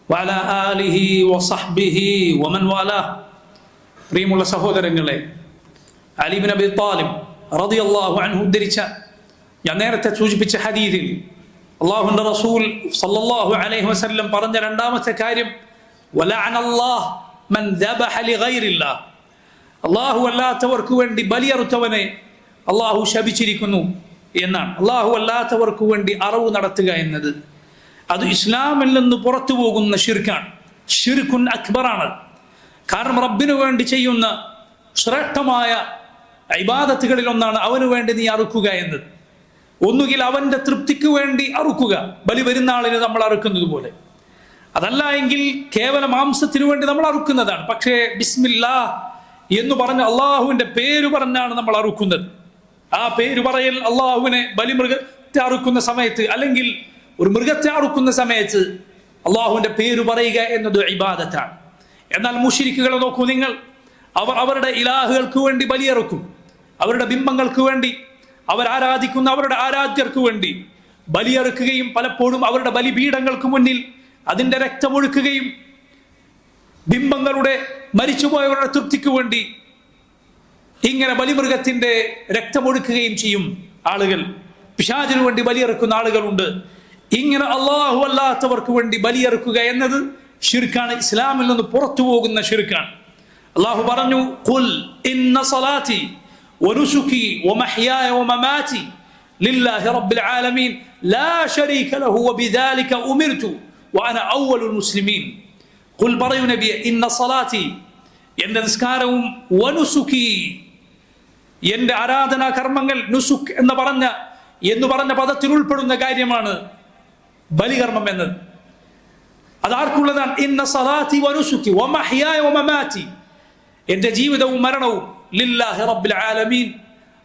വഅലാ ആലിഹി വസഹ്ബിഹി വമൻ വാലാഹ്. പ്രിയമുള്ള സഹോദരങ്ങളെ, അലി ഇബ്നു അബീ ത്വാലിബ് റളിയല്ലാഹു അൻഹു ഉദ്ധരിച്ച ഞാൻ നേരത്തെ സൂചിപ്പിച്ച ഹദീസിൽ അല്ലാഹുവിന്റെ റസൂൽ സല്ലല്ലാഹു അലൈഹി വസല്ലം പറഞ്ഞ രണ്ടാമത്തെ കാര്യം വലഅനല്ലാഹ് മൻ ദബഹ ലിഗൈരില്ലാഹ്, അല്ലാഹു അല്ലാത്തവർക്ക് വേണ്ടി ബലിയറുത്തവനെ അല്ലാഹു ശപിച്ചിരിക്കുന്നു എന്നാണ്. അല്ലാഹു അല്ലാത്തവർക്ക് വേണ്ടി അറവ് നടത്തുക എന്നത് അത് ഇസ്ലാമിൽ നിന്ന് പുറത്തു പോകുന്ന ശിർക്കാണ്, ശിർക്കുൻ അക്ബറാണ്. കാരണം റബ്ബിനു വേണ്ടി ചെയ്യുന്ന ശ്രേഷ്ഠമായ ഇബാദത്തുകളിൽ ഒന്നാണ് അവന് വേണ്ടി നീ അറുക്കുക എന്നത്. ഒന്നുകിൽ അവന്റെ തൃപ്തിക്ക് വേണ്ടി അറുക്കുക, ബലി പെരുന്നാളിന് നമ്മൾ അറുക്കുന്നത് പോലെ, അതല്ല എങ്കിൽ കേവല മാംസത്തിനു വേണ്ടി നമ്മൾ അറുക്കുന്നതാണ്. പക്ഷേ ബിസ്മില്ലാഹ് എന്ന് പറഞ്ഞ അള്ളാഹുവിന്റെ പേര് പറഞ്ഞാണ് നമ്മൾ അറുക്കുന്നത്. ആ പേര് പറയൽ അള്ളാഹുവിനെ ബലിമൃഗത്തെ അറുക്കുന്ന സമയത്ത് അല്ലെങ്കിൽ ഒരു മൃഗത്തെ അറുക്കുന്ന സമയത്ത് അള്ളാഹുവിന്റെ പേര് പറയുക എന്നത് ഇബാദത്താണ്. എന്നാൽ മുശ്രിക്കുകളെ നോക്കൂ നിങ്ങൾ, അവർ അവരുടെ ഇലാഹുകൾക്ക് വേണ്ടി ബലിയറുക്കും, അവരുടെ ബിംബങ്ങൾക്ക് വേണ്ടി, അവരാരാധിക്കുന്ന അവരുടെ ആരാധ്യർക്ക് വേണ്ടി ബലിയറുക്കുകയും പലപ്പോഴും അവരുടെ ബലിപീഠങ്ങൾക്ക് മുന്നിൽ അതിന്റെ രക്തമൊഴുക്കുകയും ബിംബങ്ങളുടെ മരിച്ചുപോയവരുടെ തൃപ്തിക്ക് വേണ്ടി ഇങ്ങനെ ബലിമൃഗത്തിന്റെ രക്തമൊഴുക്കുകയും ചെയ്യും ആളുകൾ. പിശാചിനു വേണ്ടി ബലിയറുക്കുന്ന ആളുകളുണ്ട്. ഇങ്ങനെ അല്ലാഹു അല്ലാത്തവർക്ക് വേണ്ടി ബലിയറുക്കുക എന്നത് ശിർക്കാണ്, ഇസ്ലാമിൽ നിന്ന് പുറത്തു പോകുന്ന ശിർക്കാണ്. അല്ലാഹു പറഞ്ഞു ഖുൽ ഇന്ന സ്വലാത്തി വനുസുകി വമഹ്യായ വമമാതി ലില്ലാഹി റബ്ബിൽ ആലമീൻ ലാ ശരീക ലഹു വബിദാലിക ഉമിർതു വഅന അവ്വലുൽ മുസ്ലിമീൻ. ഖുൽ പറയൂ നബിയെ, ഇന്ന സ്വലാത്തി, എന്റെ നിസ്കാരവും, വനുസുകി, എന്റെ ആരാധനാ കർമ്മങ്ങൾ, നുസുക് എന്ന് പറഞ്ഞ പദത്തിൽ ഉൾപ്പെടുന്ന കാര്യമാണ് ബലികർമ്മം എന്നത്. അതാർക്കുള്ളതാണ്? ഇന്ന സ്വലാത്തി വനുസുകി വമഹ്യായ വമമാതി, എന്റെ ജീവിതവും മരണവും ലില്ലാഹി റബ്ബിൽ ആലമീൻ,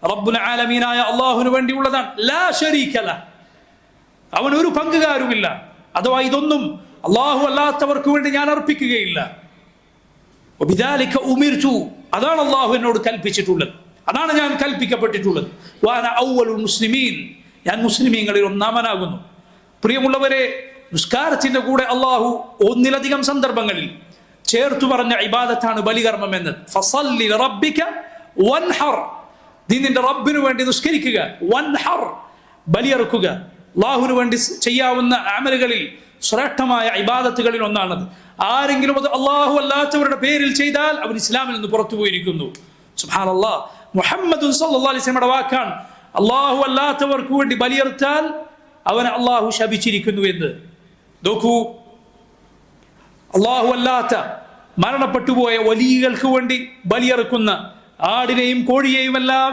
റബ്ബുൽ ആലമീനായ അല്ലാഹുവിന് വേണ്ടിയുള്ളതാണ്. ലാ ശരീക ലഹ്, അവന് ഒരു പങ്കുകാരുമില്ല. അഥവാ ഇതൊന്നും അല്ലാഹു അല്ലാത്തവർക്ക് വേണ്ടി ഞാൻ അർപ്പിക്കുകയില്ല. വബിദാലിക ഉമിർതു, അതാണ് അല്ലാഹു എന്നോട് കൽപ്പിച്ചിട്ടുള്ളത്, അതാണ് ഞാൻ കൽപ്പിക്കപ്പെട്ടിട്ടുള്ളത്. വഅന അവ്വലുൽ മുസ്ലിമീൻ, ഞാൻ മുസ്ലിമീങ്ങളിൽ ഒന്നാമനാകുന്നു. പ്രിയമുള്ളവരെ, നിസ്കാരത്തിന്റെ കൂടെ അല്ലാഹു ഒന്നിലധികം സന്ദർഭങ്ങളിൽ ചേർത്തു പറഞ്ഞ ഇബാദത്താണ് ബലികർമ്മം എന്നത്. ഫസല്ലി റബ്ബിക വൻഹർ, നീ നിന്റെ റബ്ബിനു വേണ്ടി നിസ്കരിക്കുക. വൻഹർ, ബലിയറുക്കുക. അല്ലാഹുവിന് വേണ്ടി ചെയ്യാവുന്ന അമലുകളിൽ ശ്രേഷ്ഠമായ ഇബാദത്തുകളിൽ ഒന്നാണത്. ആരെങ്കിലും അത് അല്ലാഹു അല്ലാത്തവരുടെ പേരിൽ ചെയ്താൽ അവർ ഇസ്ലാമിൽ നിന്ന് പുറത്തു പോയിരിക്കുന്നു. സുബ്ഹാനല്ലാഹ്, മുഹമ്മദ് സല്ലല്ലാഹു അലൈഹി വസല്ലമയുടെ വാക്കാണ്, അല്ലാഹു അല്ലാത്തവർക്ക് വേണ്ടി ബലിയറുത്താൽ അവനെ അല്ലാഹു ശപിച്ചിരിക്കുന്നു എന്ന്. നോക്കൂ, അല്ലാഹു അല്ലാത്ത മരണപ്പെട്ടുപോയ വലിയകൾക്ക് വേണ്ടി ബലിയറുക്കുന്ന ആടിനെയും കോഴിയെയും എല്ലാം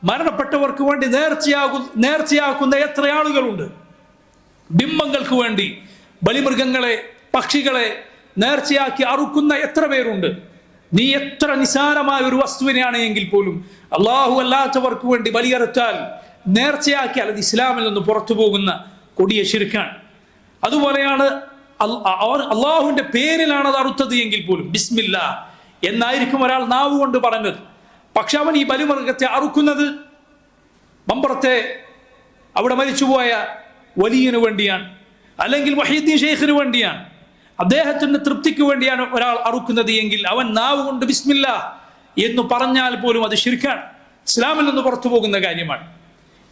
മരണപ്പെട്ടവർക്ക് വേണ്ടി നേർച്ചയാക്കുന്ന എത്ര ആളുകളുണ്ട്. ബിംബങ്ങൾക്ക് വേണ്ടി ബലിമൃഗങ്ങളെ, പക്ഷികളെ നേർച്ചയാക്കി അറുക്കുന്ന എത്ര പേരുണ്ട്. നീ എത്ര നിസാരമായ ഒരു വസ്തുവിനെയാണ് എങ്കിൽ പോലും അല്ലാഹു അല്ലാത്തവർക്ക് വേണ്ടി ബലിയറുത്താൽ, നേർച്ചയാക്കിയാൽ അത് ഇസ്ലാമിൽ നിന്ന് പുറത്തു പോകുന്ന കൊടിയ ശിർക്കാണ്. അതുപോലെയാണ് അള്ളാഹുവിന്റെ പേരിലാണ് അത് അറുത്തത് എങ്കിൽ പോലും ബിസ്മില്ല എന്നായിരിക്കും ഒരാൾ നാവ് കൊണ്ട് പറഞ്ഞത്. പക്ഷെ അവൻ ഈ ബലിമൃഗത്തെ അറുക്കുന്നത് മമ്പറത്തെ അവിടെ മരിച്ചുപോയ വലിയന് വേണ്ടിയാണ്, അല്ലെങ്കിൽ വഹീദ്ദീൻ ഷെയ്ഖിന് വേണ്ടിയാണ്, അദ്ദേഹത്തിന്റെ തൃപ്തിക്ക് വേണ്ടിയാണ് ഒരാൾ അറുക്കുന്നത് എങ്കിൽ അവൻ നാവ് കൊണ്ട് ബിസ്മില്ല എന്ന് പറഞ്ഞാൽ പോലും അത് ശിർക്കാണ്, ഇസ്ലാമിൽ നിന്ന് പുറത്തു പോകുന്ന കാര്യമാണ്.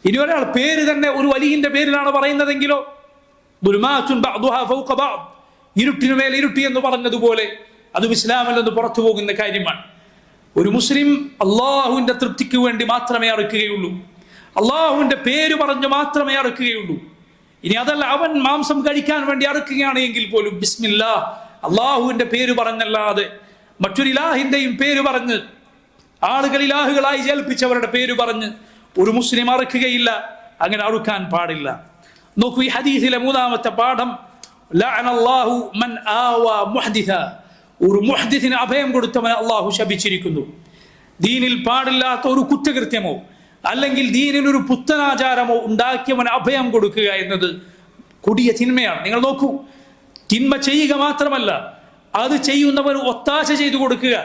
ഇനി ഒരാൾ പേര് തന്നെ ഒരു വലിയന്റെ പേരിലാണ് പറയുന്നതെങ്കിലോ, ഇരുട്ടിനുമേൽ ഇരുട്ടി എന്ന് പറഞ്ഞതുപോലെ അതും ഇസ്ലാമിൽ നിന്ന് പുറത്തു പോകുന്ന കാര്യമാണ്. ഒരു മുസ്ലിം അള്ളാഹുവിന്റെ തൃപ്തിക്ക് വേണ്ടി മാത്രമേ അറുക്കുകയുള്ളൂ, അള്ളാഹുവിന്റെ പേര് പറഞ്ഞ് മാത്രമേ അറുക്കുകയുള്ളൂ. ഇനി അതല്ല അവൻ മാംസം കഴിക്കാൻ വേണ്ടി അറുക്കുകയാണ് എങ്കിൽ പോലും ബിസ്മില്ലാ അള്ളാഹുവിന്റെ പേര് പറഞ്ഞല്ലാതെ മറ്റൊരു ഇലാഹിന്റെയും പേര് പറഞ്ഞ്, ആളുകൾ ഇലാഹുകളായി ജൽപ്പിച്ചവരുടെ പേര് പറഞ്ഞ് ഒരു മുസ്ലിം അറുക്കുകയില്ല, അങ്ങനെ അറുക്കാൻ പാടില്ല. നോക്കൂ, ഈ ഹദീസിലെ മൂന്നാമത്തെ പാഠം, ലഅനല്ലാഹു മൻ ആവാ മുഹ്ദിസ, ഒരു മുഹ്ദിസിന് അഭയം കൊടുത്തവനെ അള്ളാഹു ശപിച്ചിരിക്കുന്നു. ദീനിൽ പാടില്ലാത്ത ഒരു കുറ്റകൃത്യമോ അല്ലെങ്കിൽ ദീനിൽ ഒരു പുത്തനാചാരമോ ഉണ്ടാക്കിയവന് അഭയം കൊടുക്കുക എന്നത് കൊടിയ തിന്മയാണ്. നിങ്ങൾ നോക്കൂ, തിന്മ ചെയ്യുക മാത്രമല്ല അത് ചെയ്യുന്നവന് ഒത്താശ ചെയ്തു കൊടുക്കുക,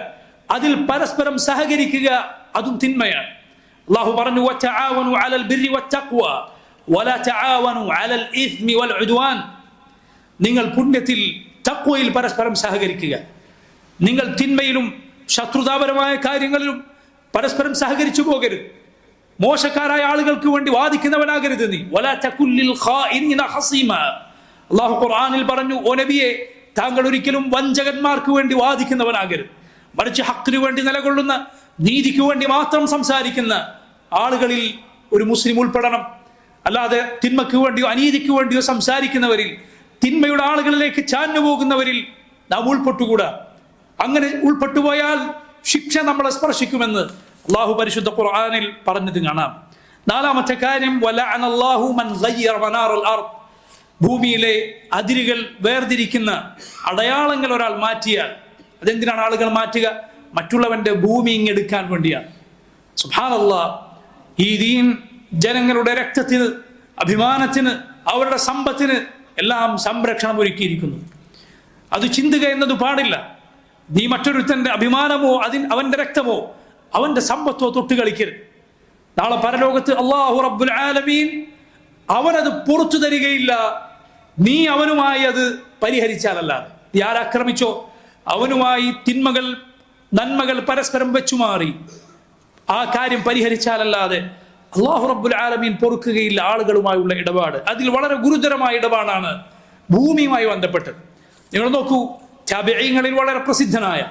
അതിൽ പരസ്പരം സഹകരിക്കുക, അതും തിന്മയാണ്. അല്ലാഹു പറഞ്ഞു, വതആവനു അലൽ ബിർരി വത്തഖ്വ വലാ തആവനു അലൽ ഇസ്മി വൽ ഉദ്വാൻ. നിങ്ങൾ പുണ്യത്തിൽ തഖ്വയിൽ പരസ്പരം സഹകരിക്കുക, നിങ്ങൾ തിന്മയിലും ശത്രുതാപരമായ കാര്യങ്ങളിലും പരസ്പരം സഹകരിച്ചു പോകരുത്. മോശക്കാരായ ആളുകൾക്ക് വേണ്ടി വാദിക്കുന്നവനാകരുത് നീ. വലാ തകുല്ലിൽ ഖാഇനിന ഹസീമ. അല്ലാഹു ഖുർആനിൽ പറഞ്ഞു, ഓ നബിയെ, താങ്കൾ ഒരിക്കലും വഞ്ചകന്മാർക്ക് വേണ്ടി വാദിക്കുന്നവനാകരുത്, മറിച്ച് ഹക്കിന് വേണ്ടി നിലകൊള്ളുന്ന, നീതിക്ക് വേണ്ടി മാത്രം സംസാരിക്കുന്ന ആളുകളിൽ ഒരു മുസ്ലിം ഉൾപ്പെടണം. അല്ലാതെ തിന്മയ്ക്ക് വേണ്ടിയോ അനീതിക്ക് വേണ്ടിയോ സംസാരിക്കുന്നവരിൽ, തിന്മയുടെ ആളുകളിലേക്ക് ചാഞ്ഞു പോകുന്നവരിൽ നാം ഉൾപ്പെട്ടുകൂടാ. അങ്ങനെ ഉൾപ്പെട്ടുപോയാൽ ശിക്ഷ നമ്മളെ സ്പർശിക്കുമെന്ന് അള്ളാഹു പരിശുദ്ധ ഖുർആനിൽ പറഞ്ഞത് കാണാം. നാലാമത്തെ കാര്യം, വലഅനല്ലാഹു മൻ ഗയ്യറ മനാറൽ അർദ്. ഭൂമിയിലെ അതിരുകൾ വേർതിരിക്കുന്ന അടയാളങ്ങൾ ഒരാൾ മാറ്റിയാൽ, അതെന്തിനാണ് ആളുകൾ മാറ്റുക? മറ്റുള്ളവന്റെ ഭൂമി ഇങ്ങെടുക്കാൻ വേണ്ടിയാണ്. സുബ്ഹാനല്ലാഹ്, ഈ ദീൻ ജനങ്ങളുടെ രക്തത്തിന്, അഭിമാനത്തിന്, അവരുടെ സമ്പത്തിന് എല്ലാം സംരക്ഷണം ഒരുക്കിയിരിക്കുന്നു. അത് ചിന്തുക എന്നത് പാടില്ല. നീ മറ്റൊരുത്തന്റെ അഭിമാനമോ അവന്റെ രക്തമോ അവന്റെ സമ്പത്തോ തൊട്ട് കളിക്കരുത്. നാളെ പരലോകത്ത് അല്ലാഹു റബ്ബുൽ ആലമീൻ അവനത് പുറത്തു തരികയില്ല, നീ അവനുമായി അത് പരിഹരിച്ചാലല്ലാതെ. നീ ആരാക്രമിച്ചോ അവനുമായി തിന്മകൾ നന്മകൾ പരസ്പരം വെച്ചുമാറി ആ കാര്യം പരിഹരിച്ചാലല്ലാതെ അല്ലാഹു റബ്ബുൽ ആലമീൻ പൊറുക്കുകയില്ല ആളുകളുമായുള്ള ഇടപാട്. അതിൽ വളരെ ഗുരുതരമായ ഇടപാടാണ് ഭൂമിയുമായി ബന്ധപ്പെട്ടത്. നിങ്ങൾ നോക്കൂ, താബിഈങ്ങളിൽ വളരെ പ്രസിദ്ധനായ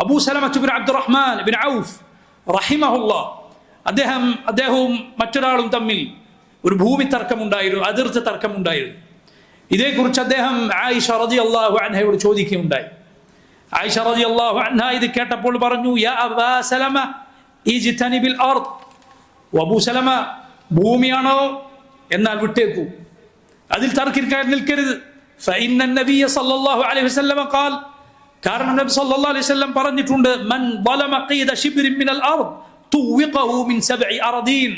അബൂ സലമത്ത് ഇബ്നു അബ്ദുറഹ്മാൻ ഇബ്നു ഔഫ് റഹിമഹുല്ലാഹ്, അദ്ദേഹവും മറ്റൊരാളും തമ്മിൽ ഒരു ഭൂമി തർക്കമുണ്ടായിരുന്നു, അതിർത്തി തർക്കമുണ്ടായിരുന്നു. ഇതേക്കുറിച്ച് അദ്ദേഹം ആയിഷ റളിയല്ലാഹു അൻഹയോട് ചോദിക്കുകയുണ്ടായി. ആയിഷ റളിയല്ലാഹു അൻഹ ഇത് കേട്ടപ്പോൾ പറഞ്ഞു, യാ അബാ സലമ ഇജ്തനിബിൽ അർദ്. അബൂ സലമ, ഭൂമിയാണോ എന്നാൽ വിട്ടേക്കൂ, അതിൽ തർക്കിക്കാൻ നിൽക്കരുത്. فإن النبي صلى الله عليه وسلم قال, കാരണം നബി സല്ലല്ലാഹു അലൈഹി വസല്ലം പറഞ്ഞിട്ടുണ്ട്, മൻ ളലമ ഖീദ ശിബ്രിൻ മിനൽ അർദ് തുവിഖഹു മിൻ സബ്ഇ അർദീൻ.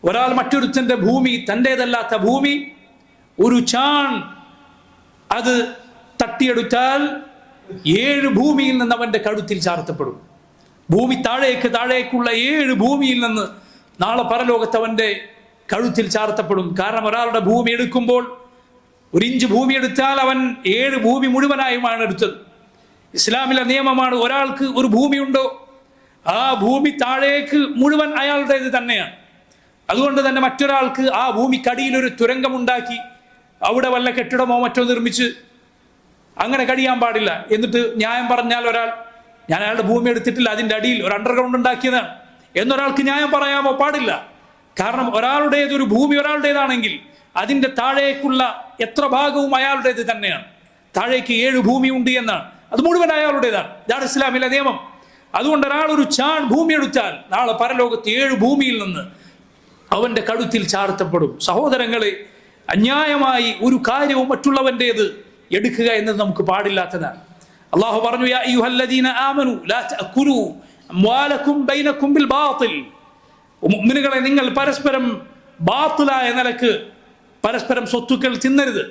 ഒരാൾ മറ്റൊരുത്തന്റെ ഭൂമി, തന്റേതല്ലാത്ത ഭൂമി, ഒരു ചാൺ അത് തട്ടിയെടുത്താൽ 7 ഭൂമിയിൽ നിന്ന് അവന്റെ കഴുത്തിൽ ചാർത്തപ്പെടും. ഭൂമി താഴേക്കുള്ള 7 ഭൂമിയിൽ നിന്ന് നാളെ പരലോകത്ത് അവന്റെ കഴുത്തിൽ ചാർത്തപ്പെടും. കാരണം ഒരാളുടെ ഭൂമി എടുക്കുമ്പോൾ 1 ഇഞ്ച് ഭൂമി എടുത്താൽ അവൻ 7 ഭൂമി മുഴുവനായുമാണ് എടുത്തത്. ഇസ്ലാമിലെ നിയമമാണ്, ഒരാൾക്ക് ഒരു ഭൂമിയുണ്ടോ ആ ഭൂമി താഴേക്ക് മുഴുവൻ അയാളുടേത് തന്നെയാണ്. അതുകൊണ്ട് തന്നെ മറ്റൊരാൾക്ക് ആ ഭൂമിക്കടിയിൽ ഒരു തുരങ്കമുണ്ടാക്കി അവിടെ വല്ല കെട്ടിടമോ മറ്റോ നിർമ്മിച്ച് അങ്ങനെ കഴിയാൻ പാടില്ല. എന്നിട്ട് ന്യായം പറഞ്ഞാൽ ഒരാൾ, ഞാൻ അയാളുടെ ഭൂമി എടുത്തിട്ടില്ല, അതിൻ്റെ അടിയിൽ ഒരു അണ്ടർഗ്രൗണ്ട് ഉണ്ടാക്കിയതാണ് എന്നൊരാൾക്ക് ന്യായം പറയാമോ? പാടില്ല. കാരണം ഒരാളുടേതൊരു ഭൂമി ഒരാളുടേതാണെങ്കിൽ അതിൻ്റെ താഴേക്കുള്ള എത്ര ഭാഗവും അയാളുടേത് തന്നെയാണ്. താഴേക്ക് 7 ഭൂമി ഉണ്ട് എന്നാണ്, അത് മുഴുവൻ അയാളുടേതാണ്. ഇതാണ് ഇസ്ലാമിലെ നിയമം. അതുകൊണ്ട് ഒരാൾ ഒരു ചാൺ ഭൂമി എടുത്താൽ നാളെ പരലോകത്ത് 7 ഭൂമിയിൽ നിന്ന് അവന്റെ കഴുത്തിൽ ചാർത്തപ്പെടും. സഹോദരങ്ങളെ, അന്യായമായി ഒരു കാര്യവും മറ്റുള്ളവൻ്റേത് എടുക്കുക എന്നത് നമുക്ക് പാടില്ലാത്തതാണ്. അള്ളാഹു പറഞ്ഞു, യാ അയ്യുഹല്ലദീന ആമനു ലാ തഅകുലു അംവാലകും ബൈനകും ബിൽ ബാത്തിൽ. മുഅ്മിനുകളെ, നിങ്ങൾ പരസ്പരം ബാത്തിലായ നിലക്ക് പരസ്പരം സ്വത്തുക്കൾ തിന്നരുത്,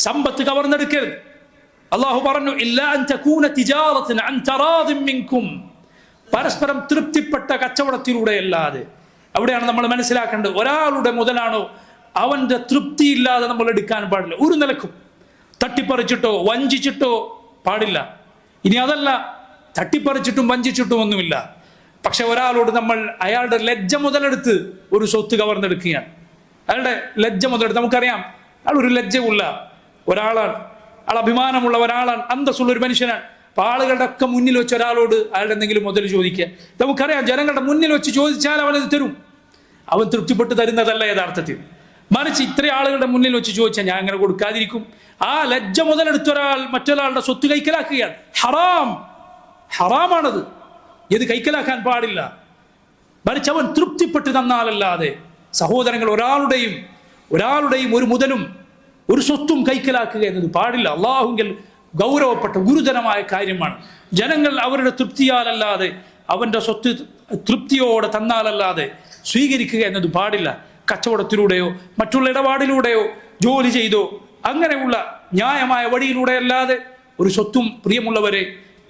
സമ്പത്ത് കവർന്നെടുക്കരുത്. അള്ളാഹു പറഞ്ഞു ഇല്ലാ അൻ തകൂന തിജാറത്തുൻ അൻ തറാദിൻ മിൻകും, പരസ്പരം തൃപ്തിപ്പെട്ട കച്ചവടത്തിലൂടെ അല്ലാതെ. അവിടെയാണ് നമ്മൾ മനസ്സിലാക്കേണ്ടത്, ഒരാളുടെ മുതലാണോ അവന്റെ തൃപ്തിയില്ലാതെ നമ്മൾ എടുക്കാൻ പാടില്ല. ഒരു നിലക്കും തട്ടിപ്പറിച്ചിട്ടോ വഞ്ചിച്ചിട്ടോ പാടില്ല. ഇനി അതല്ല, തട്ടിപ്പറിച്ചിട്ടും വഞ്ചിച്ചിട്ടും ഒന്നുമില്ല, പക്ഷെ ഒരാളോട് നമ്മൾ അയാളുടെ ലജ്ജ മുതലെടുത്ത് ഒരു സ്വത്ത് കവർന്നെടുക്കുകയാണ്. അയാളുടെ ലജ്ജ മുതലെടുത്ത്, നമുക്കറിയാം അയാൾ ഒരു ലജ്ജയുള്ള ഒരാളാണ്, അയാൾ അഭിമാനമുള്ള ഒരാളാണ്, അന്തസ്സുള്ള ഒരു മനുഷ്യനാണ്. അപ്പൊ ആളുകളുടെ ഒക്കെ മുന്നിൽ വെച്ച് ഒരാളോട് അയാളുടെ എന്തെങ്കിലും മുതൽ ചോദിക്കുക, നമുക്കറിയാം ജനങ്ങളുടെ മുന്നിൽ വെച്ച് ചോദിച്ചാൽ അവനത് തരും. അവൻ തൃപ്തിപ്പെട്ട് തരുന്നതല്ല യഥാർത്ഥത്തിൽ. മറിച്ച് ഇത്ര ആളുകളുടെ മുന്നിൽ വെച്ച് ചോദിച്ചാൽ ഞാൻ അങ്ങനെ കൊടുക്കാതിരിക്കും. ആ ലജ്ജ മുതലെടുത്ത ഒരാൾ മറ്റൊരാളുടെ സ്വത്ത് കൈക്കലാക്കുകയാണ്. ഹറാമാണത്, ഇത് കൈക്കലാക്കാൻ പാടില്ല. മറിച്ച് അവൻ തൃപ്തിപ്പെട്ട് തന്നാലല്ലാതെ സഹോദരങ്ങൾ ഒരാളുടെയും ഒരു മുതലും ഒരു സ്വത്തും കൈക്കലാക്കുക എന്നത് പാടില്ല. അള്ളാഹുവിൽ ഗൗരവപ്പെട്ട ഗുരുതരമായ കാര്യമാണ്. ജനങ്ങൾ അവരുടെ തൃപ്തിയാലല്ലാതെ, അവന്റെ സ്വത്ത് തൃപ്തിയോടെ തന്നാലല്ലാതെ സ്വീകരിക്കുക എന്നത് പാടില്ല. കച്ചവടത്തിലൂടെയോ മറ്റുള്ള ഇടപാടിലൂടെയോ ജോലി ചെയ്തോ അങ്ങനെയുള്ള ന്യായമായ വഴിയിലൂടെ അല്ലാതെ ഒരു സ്വത്തും പ്രിയമുള്ളവരെ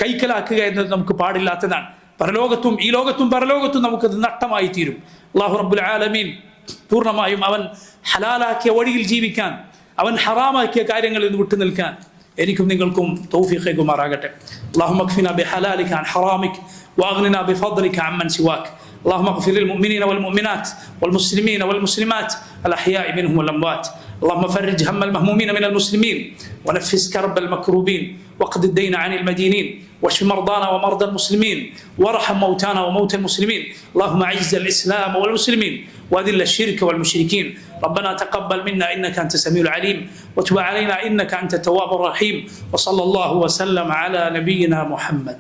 കൈക്കലാക്കുക എന്നത് നമുക്ക് പാടില്ലാത്തതാണ്. പരലോകത്തും ഈ ലോകത്തും പരലോകത്തും നമുക്കത് നഷ്ടമായി തീരും. അല്ലാഹു റബ്ബുൽ ആലമീൻ പൂർണ്ണമായും അവൻ ഹലാലാക്കിയ വഴിയിൽ ജീവിക്കാൻ, അവൻ ഹറാമാക്കിയ കാര്യങ്ങളിൽ നിന്ന് വിട്ടു നിൽക്കാൻ എനിക്കും നിങ്ങൾക്കും തൗഫീഖ് നൽകുമാറാകട്ടെ. اللهم اكفنا بحلالك عن حرامك واغننا بفضلك عمن سواك. اللهم اغفر للمؤمنين والمؤمنات والمسلمين والمسلمات الأحياء منهم والأموات. اللهم فرج هم المهمومين من المسلمين ونفس كرب المكروبين واقض الدين عن المدينين واشف مرضانا ومرضى المسلمين وارحم موتانا وموتى المسلمين. اللهم اعز الإسلام والمسلمين وأذل الشرك والمشركين. ربنا تقبل منا إنك أنت السميع العليم وتب علينا إنك أنت التواب الرحيم. وصلى الله وسلم على نبينا محمد.